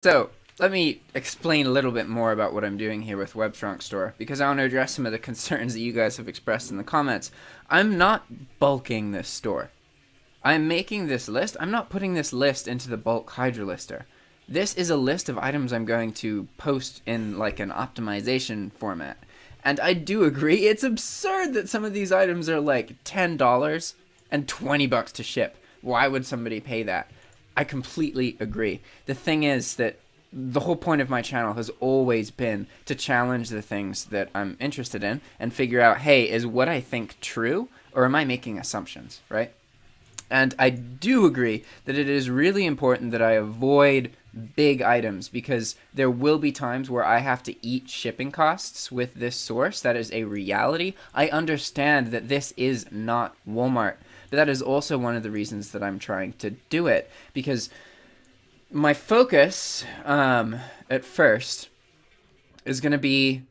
So, let me explain a little bit more about what I'm doing here with WebStaurant Store, because I want to address some of the concerns that you guys have expressed in the comments. I'm not bulking this store. I'm making this list. I'm not putting this list into the bulk Hydra Lister. This is a list of items I'm going to post in like an optimization format. And I do agree, it's absurd that some of these items are like $10 and $20 to ship. Why would somebody pay that? I completely agree. The thing is that the whole point of my channel has always been to challenge the things that I'm interested in and figure out, hey, is what I think true, or am I making assumptions, right? And I do agree that it is really important that I avoid big items, because there will be times where I have to eat shipping costs with this source. That is a reality. I understand that this is not Walmart, but that is also one of the reasons that I'm trying to do it, because my focus at first is going to be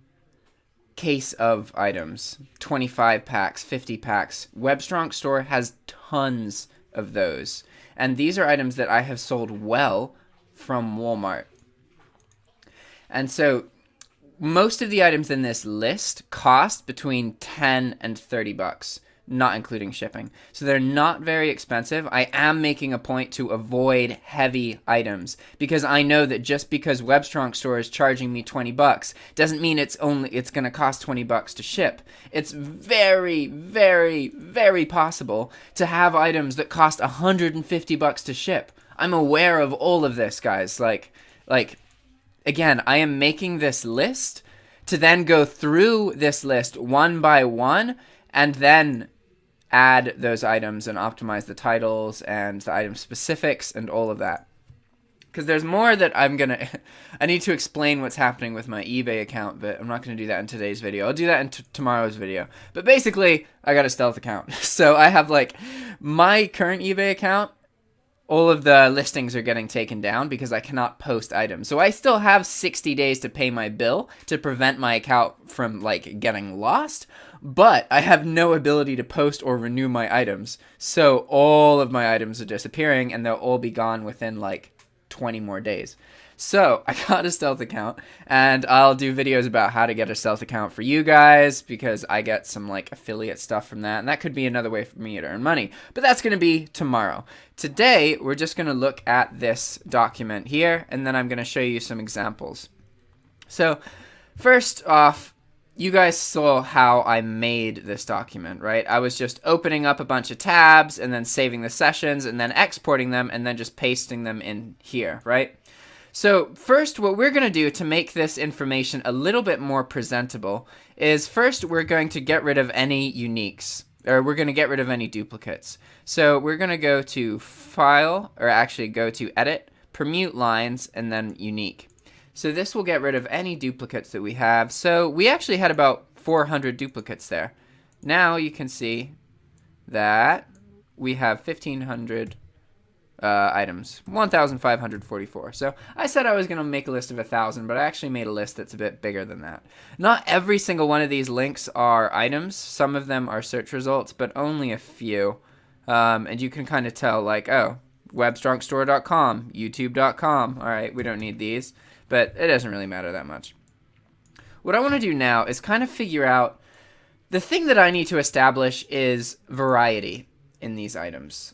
case of items, 25 packs, 50 packs. WebStaurant Store has tons of those, and these are items that I have sold well from Walmart. And so most of the items in this list cost between 10 and 30 bucks, not including shipping. So they're not very expensive. I am making a point to avoid heavy items, because I know that just because WebStaurant Store is charging me 20 bucks doesn't mean it's going to cost 20 bucks to ship. It's very, very, very possible to have items that cost 150 bucks to ship. I'm aware of all of this, guys. Like again, I am making this list to then go through this list one by one and then add those items and optimize the titles and the item specifics and all of that. Because there's more that I need to explain what's happening with my eBay account, but I'm not going to do that in today's video. I'll do that in tomorrow's video. But basically, I got a stealth account. So I have like my current eBay account. All of the listings are getting taken down because I cannot post items. So I still have 60 days to pay my bill to prevent my account from like getting lost, but I have no ability to post or renew my items. So all of my items are disappearing, and they'll all be gone within like 20 more days. So I got a stealth account, and I'll do videos about how to get a stealth account for you guys, because I get some like affiliate stuff from that, and that could be another way for me to earn money. But that's going to be tomorrow. Today, we're just going to look at this document here, and then I'm going to show you some examples. So first off, you guys saw how I made this document, right? I was just opening up a bunch of tabs and then saving the sessions and then exporting them and then just pasting them in here, right? So first, what we're going to do to make this information a little bit more presentable is first we're going to get rid of any uniques, or we're going to get rid of any duplicates. So we're going to go to File, or actually go to Edit, Permute Lines, and then Unique. So this will get rid of any duplicates that we have. So we actually had about 400 duplicates there. Now you can see that we have 1,500 items, 1,544. So I said I was going to make a list of 1,000, but I actually made a list that's a bit bigger than that. Not every single one of these links are items. Some of them are search results, but only a few. And you can kind of tell, like, oh, webstartstore.com, youtube.com. All right, we don't need these, but it doesn't really matter that much. What I want to do now is kind of figure out, the thing that I need to establish is variety in these items.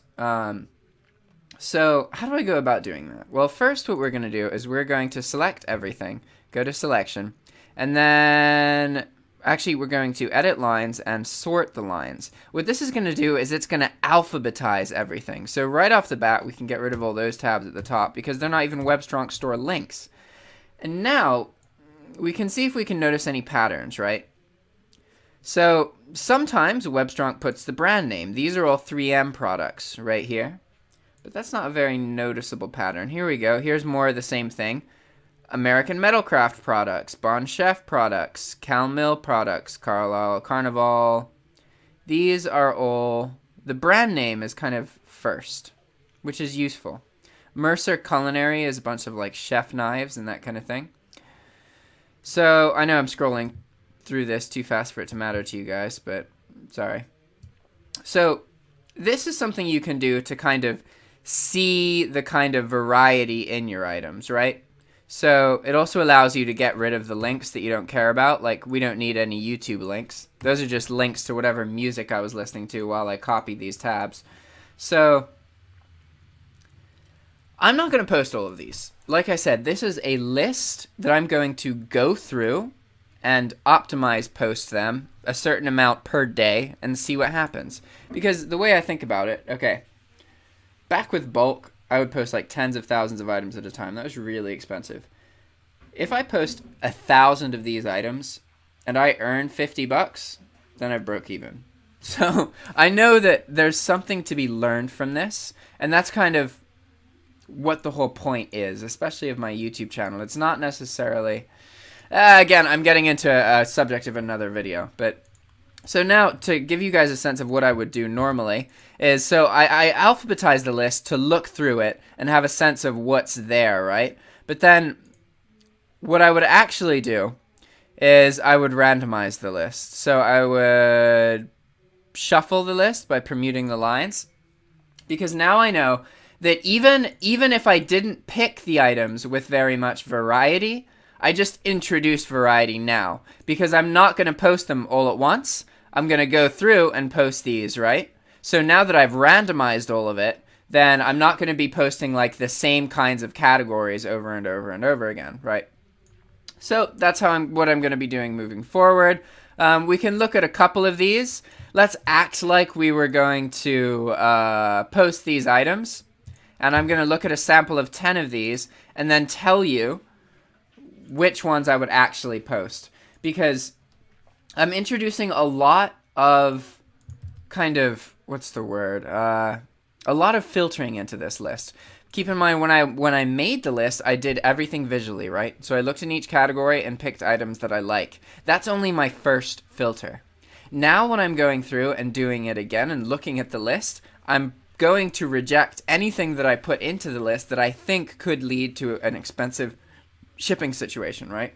So how do I go about doing that? Well, first what we're going to do is we're going to select everything, go to selection, and then actually we're going to edit lines and sort the lines. What this is going to do is it's going to alphabetize everything. So right off the bat, we can get rid of all those tabs at the top because they're not even WebStaurant Store links. And now we can see if we can notice any patterns, right? So sometimes WebStaurant puts the brand name. These are all 3M products right here. But that's not a very noticeable pattern. Here we go. Here's more of the same thing. American Metalcraft products, Bon Chef products, Cal Mill products, Carlisle Carnival. These are all, the brand name is kind of first, which is useful. Mercer Culinary is a bunch of like chef knives and that kind of thing. So I know I'm scrolling through this too fast for it to matter to you guys, but sorry. So this is something you can do to kind of see the kind of variety in your items, right? So it also allows you to get rid of the links that you don't care about. Like, we don't need any YouTube links. Those are just links to whatever music I was listening to while I copied these tabs. So I'm not going to post all of these. Like I said, this is a list that I'm going to go through and optimize post them a certain amount per day and see what happens. Because the way I think about it, okay, back with bulk, I would post like tens of thousands of items at a time. That was really expensive. If I post 1,000 of these items and I earn $50, then I broke even. So I know that there's something to be learned from this, and that's kind of what the whole point is, especially of my YouTube channel. It's not necessarily... again, I'm getting into a subject of another video, but... So now, to give you guys a sense of what I would do normally, is so I alphabetize the list to look through it and have a sense of what's there, right? But then, what I would actually do is I would randomize the list. So I would shuffle the list by permuting the lines, because now I know that even if I didn't pick the items with very much variety, I just introduced variety now, because I'm not going to post them all at once. I'm going to go through and post these, right? So now that I've randomized all of it, then I'm not going to be posting like the same kinds of categories over and over and over again, right? So that's what I'm going to be doing moving forward. We can look at a couple of these. Let's act like we were going to post these items. And I'm going to look at a sample of 10 of these and then tell you which ones I would actually post. Because I'm introducing a lot of kind of, what's the word? A lot of filtering into this list. Keep in mind, when I made the list, I did everything visually, right? So I looked in each category and picked items that I like. That's only my first filter. Now when I'm going through and doing it again and looking at the list, I'm going to reject anything that I put into the list that I think could lead to an expensive shipping situation, right?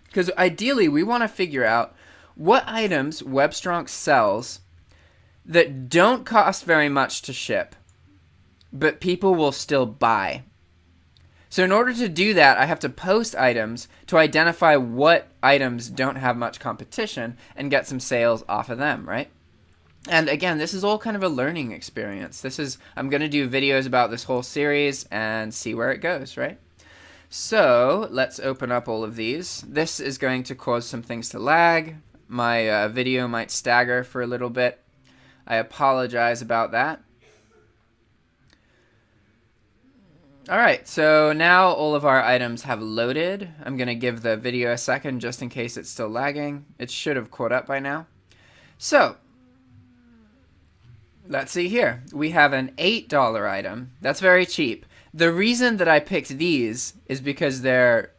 Because ideally, we want to figure out what items WebStaurant sells that don't cost very much to ship, but people will still buy. So in order to do that, I have to post items to identify what items don't have much competition and get some sales off of them, right? And again, this is all kind of a learning experience. I'm going to do videos about this whole series and see where it goes, right? So let's open up all of these. This is going to cause some things to lag. My video might stagger for a little bit. I apologize about that. Alright, so now all of our items have loaded. I'm going to give the video a second just in case it's still lagging. It should have caught up by now. So, let's see here. We have an $8 item. That's very cheap. The reason that I picked these is because they're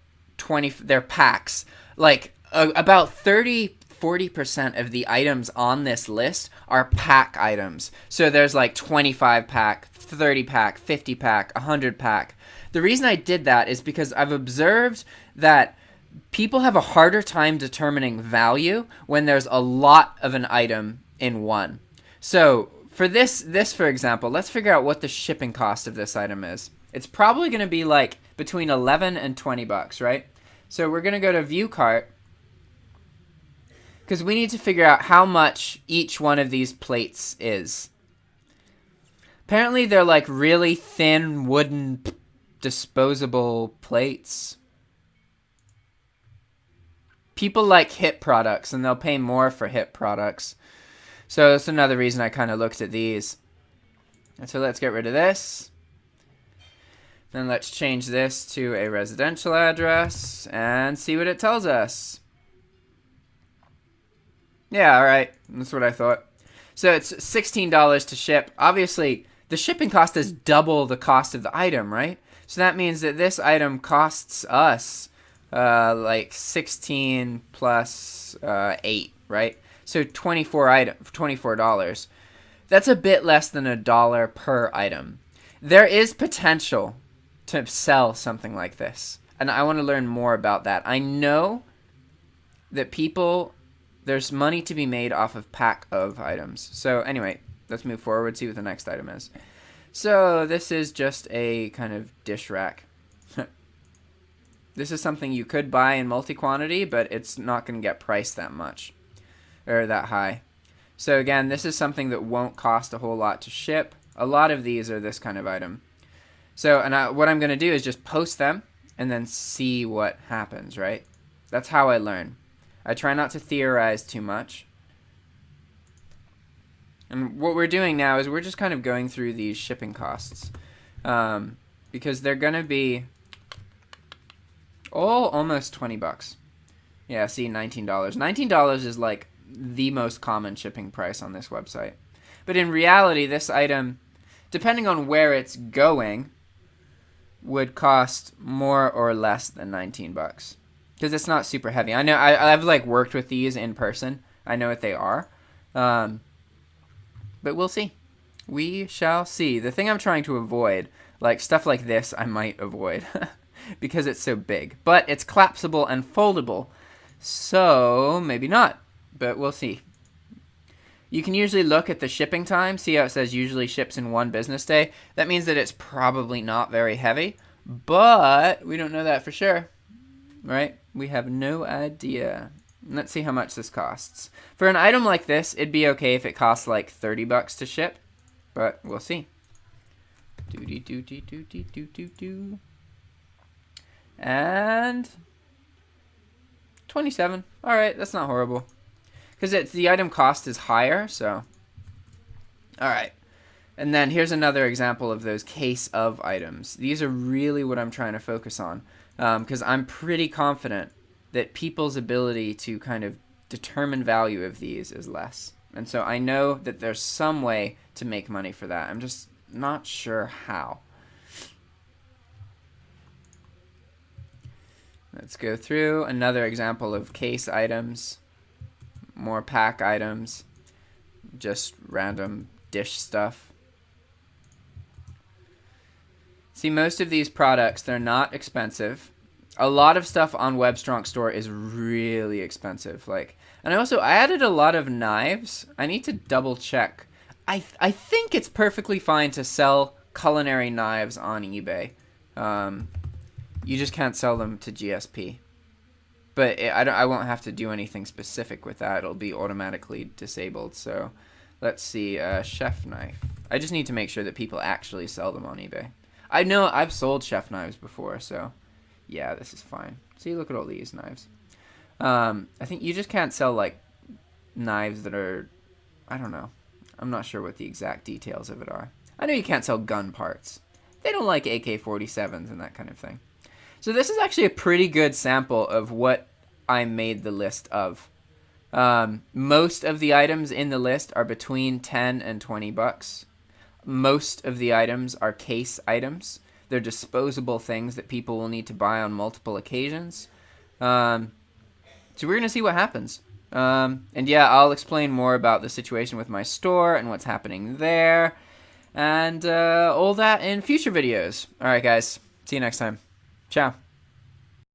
packs. Like, about 40% of the items on this list are pack items. So there's like 25 pack, 30 pack, 50 pack, 100 pack. The reason I did that is because I've observed that people have a harder time determining value when there's a lot of an item in one. So for this for example, let's figure out what the shipping cost of this item is. It's probably going to be like between 11 and 20 bucks, right? So we're going to go to view cart, because we need to figure out how much each one of these plates is. Apparently they're like really thin wooden disposable plates. People like hip products and they'll pay more for hip products. So that's another reason I kind of looked at these. And so let's get rid of this. Then let's change this to a residential address and see what it tells us. Yeah, alright. That's what I thought. So it's $16 to ship. Obviously, the shipping cost is double the cost of the item, right? So that means that this item costs us like 16 plus 8, right? So $24. That's a bit less than $1 per item. There is potential to sell something like this, and I want to learn more about that. I know that there's money to be made off of pack of items. So anyway, let's move forward, see what the next item is. So this is just a kind of dish rack. This is something you could buy in multi-quantity, but it's not going to get priced that much, or that high. So again, this is something that won't cost a whole lot to ship. A lot of these are this kind of item. So, and what I'm going to do is just post them and then see what happens, right? That's how I learn. I try not to theorize too much. And what we're doing now is we're just kind of going through these shipping costs. Because they're going to be almost 20 bucks. Yeah, see, $19. $19 is like the most common shipping price on this website. But in reality, this item, depending on where it's going, would cost more or less than 19 bucks. Because it's not super heavy. I know I've like worked with these in person. I know what they are. But we'll see. We shall see. The thing I'm trying to avoid, like stuff like this, I might avoid because it's so big. But it's collapsible and foldable, so maybe not. But we'll see. You can usually look at the shipping time. See how it says usually ships in 1 business day? That means that it's probably not very heavy, but we don't know that for sure, right? We have no idea. Let's see how much this costs. For an item like this, it'd be okay if it costs like 30 bucks to ship, but we'll see. And 27. All right, that's not horrible. Because the item cost is higher, so. All right. And then here's another example of those case of items. These are really what I'm trying to focus on. Because I'm pretty confident that people's ability to kind of determine value of these is less. And so I know that there's some way to make money for that. I'm just not sure how. Let's go through another example of case items. More pack items, just random dish stuff. See, most of these products, they're not expensive. A lot of stuff on WebStaurant store is really expensive. And I added a lot of knives. I need to double check. I think it's perfectly fine to sell culinary knives on eBay. You just can't sell them to GSP. But I won't have to do anything specific with that. It'll be automatically disabled. So let's see. Chef knife. I just need to make sure that people actually sell them on eBay. I know I've sold chef knives before, so yeah, this is fine. See, look at all these knives. I think you just can't sell like knives that are, I don't know. I'm not sure what the exact details of it are. I know you can't sell gun parts. They don't like AK-47s and that kind of thing. So this is actually a pretty good sample of what I made the list of. Most of the items in the list are between 10 and 20 bucks. Most of the items are case items. They're disposable things that people will need to buy on multiple occasions. So we're going to see what happens. And yeah, I'll explain more about the situation with my store and what's happening there. And all that in future videos. All right, guys. See you next time. Ciao.